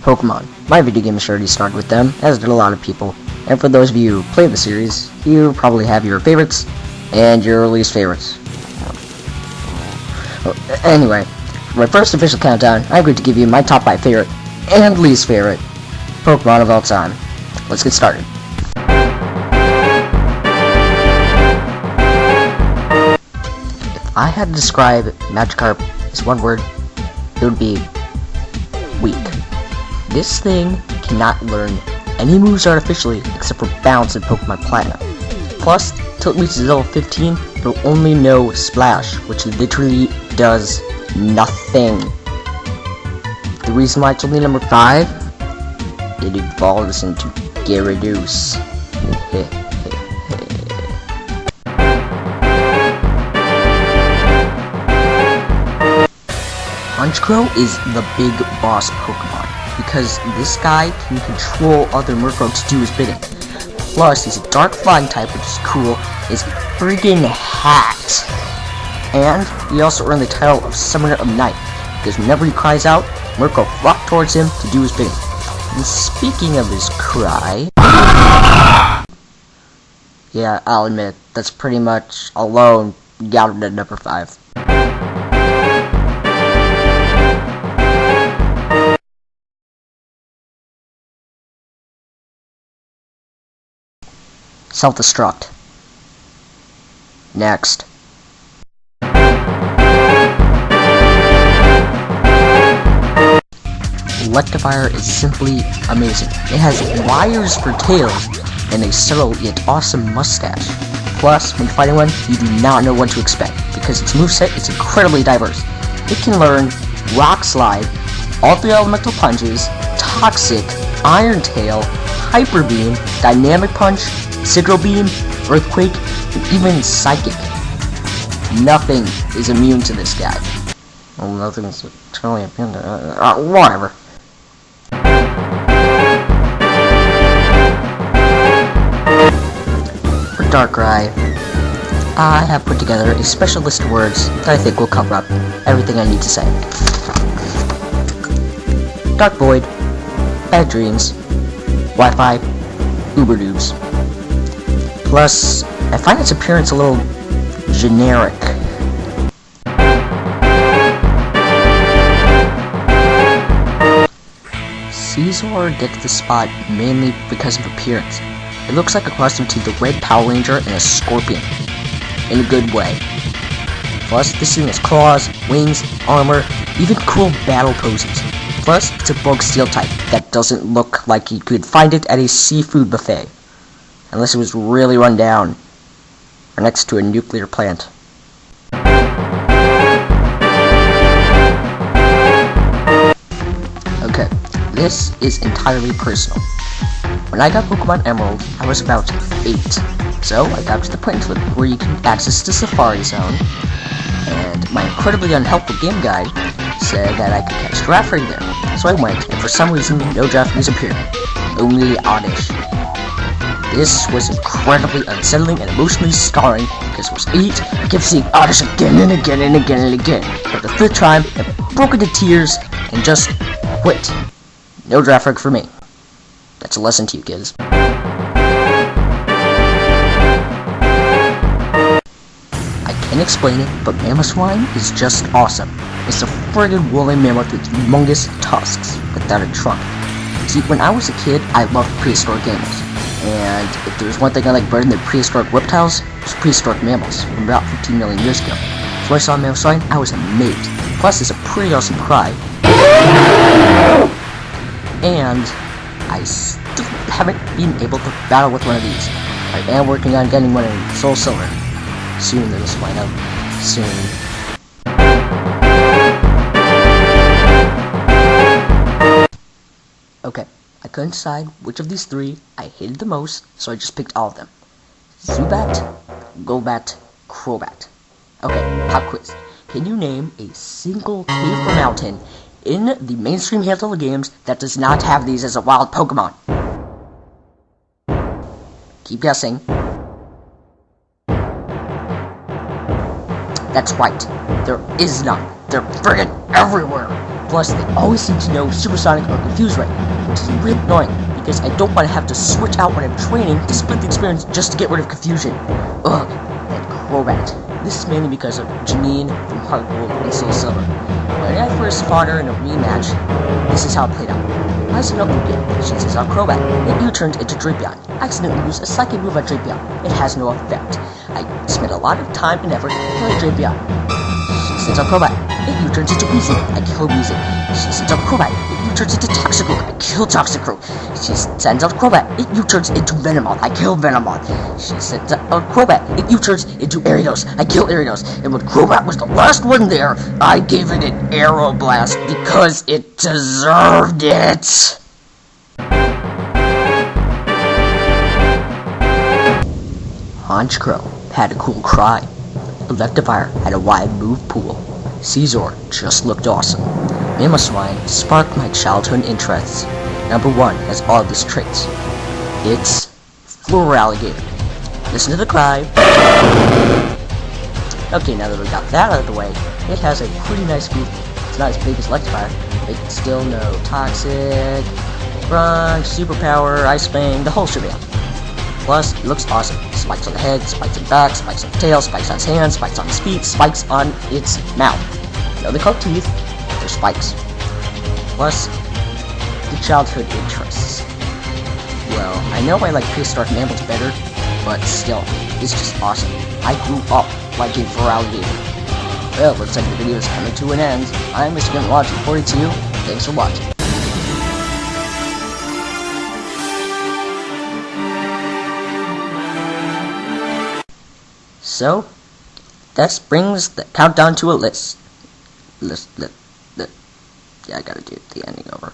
Pokemon. My video game already started with them, as did a lot of people. And for those of you who play the series, you probably have your favorites and your least favorites. Anyway, for my first official countdown, I'm going to give you my top 5 favorite and least favorite Pokemon of all time. Let's get started. If I had to describe Magikarp as one word, it would be weak. This thing cannot learn any moves artificially except for Bounce in Pokemon Platinum. Plus, till it reaches level 15, it'll only know Splash, which literally does nothing. The reason why it's only number 5, it evolves into Gyarados. Honchkrow is the big boss Pokemon, because this guy can control other Murkrow to do his bidding. Plus, he's a dark flying type, which is cool, his friggin' hat. And he also earned the title of Summoner of Night, because whenever he cries out, Murkrow flock towards him to do his bidding. And speaking of his cry... yeah, I'll admit, that's pretty much alone got him to number 5. Self-destruct. Next. Electivire is simply amazing. It has wires for tails and a subtle yet awesome mustache. Plus, when fighting one, you do not know what to expect because its moveset is incredibly diverse. It can learn Rock Slide, all 3 elemental punches, Toxic, Iron Tail, Hyper Beam, Dynamic Punch, Sigil Beam, Earthquake, and even Psychic. Nothing is immune to this guy. Well, nothing's totally immune to whatever. For Darkrai, I have put together a special list of words that I think will cover up everything I need to say. Dark Void, Bad Dreams, Wi-Fi, Ubernoobs. Plus, I find its appearance a little generic. Caesar gets the spot mainly because of appearance. It looks like a cross between the Red Power Ranger and a Scorpion. In a good way. Plus, this thing has claws, wings, armor, even cool battle poses. Plus, it's a bug steel type that doesn't look like you could find it at a seafood buffet. Unless it was really run down, or next to a nuclear plant. Okay, this is entirely personal. When I got Pokemon Emerald, I was about 8, so I got to the point where you can access the Safari Zone, and my incredibly unhelpful game guide said that I could catch Giraffing there. So I went, and for some reason, no Giraffings appeared. Only Oddish. This was incredibly unsettling and emotionally scarring because I was 8, I kept seeing Oddish again and again and again and again. But the 5th time, I broke into tears and just quit. No Giraffing for me. That's a lesson to you kids. I can't explain it, but Mamoswine is just awesome. It's a friggin' woolly mammoth with humongous tusks without a trunk. See, when I was a kid, I loved prehistoric animals. And if there's one thing I like better than prehistoric reptiles, it's prehistoric mammals from about 15 million years ago. So when I saw Mamoswine, I was amazed. Plus, it's a pretty awesome cry. And I still haven't been able to battle with one of these. I am working on getting one in Soul Silver. Soon, though, this find out. Soon. Okay, I couldn't decide which of these 3 I hated the most, so I just picked all of them. Zubat, Golbat, Crobat. Okay, pop quiz. Can you name a single cave or mountain in the mainstream handful of games that does not have these as a wild Pokemon? Keep guessing. That's right. There is none. They're friggin' everywhere. Plus, they always seem to know supersonic or confuse rate, which is really annoying, because I don't want to have to switch out when I'm training to split the experience just to get rid of confusion. Ugh, and Crobat. This is mainly because of Janine from Heart Gold and Soul Silver. When I first fought her in a rematch, this is how it played out. I said no big deal. She says out Crobat. It U-turns into Drapion. I accidentally use a psychic move on Drapion. It has no effect. I spent a lot of time and effort killing Drapion. She sends out Crobat. It U-turns into Weezing. I kill Weezing. She sends out Crobat. It U-turns into Toxicroak. I kill Toxicroak. She sends out Crobat. It U-turns into Venomoth. I kill Venomoth. She sends out Crobat. It U-turns into Ariados. I kill Ariados. And when Crobat was the last one there, I gave it an Aeroblast because it deserved it. Honchkrow had a cool cry. Electivire had a wide move pool. Caesar just looked awesome. Mamoswine sparked my childhood interests. Number 1 has all of these traits. It's Floral Alligator. Listen to the cry. Okay, now that we got that out of the way, it has a pretty nice move. It's not as big as Electivire, but it can still know Toxic, Crunch, Superpower, Ice Fang, the whole shebang. Plus, it looks awesome. Spikes on the head, spikes on the back, spikes on the tail, spikes on its hands, spikes on its feet, spikes on its mouth. No, they call teeth, but they're spikes. Plus, the childhood interests. Well, I know I like prehistoric mammals better, but still, it's just awesome. I grew up liking Floral Alligator. Well, looks like the video is coming to an end. I'm Mr. Game Logic 42. Thanks for watching. So, that brings the countdown to a list. Yeah, I gotta do the ending over.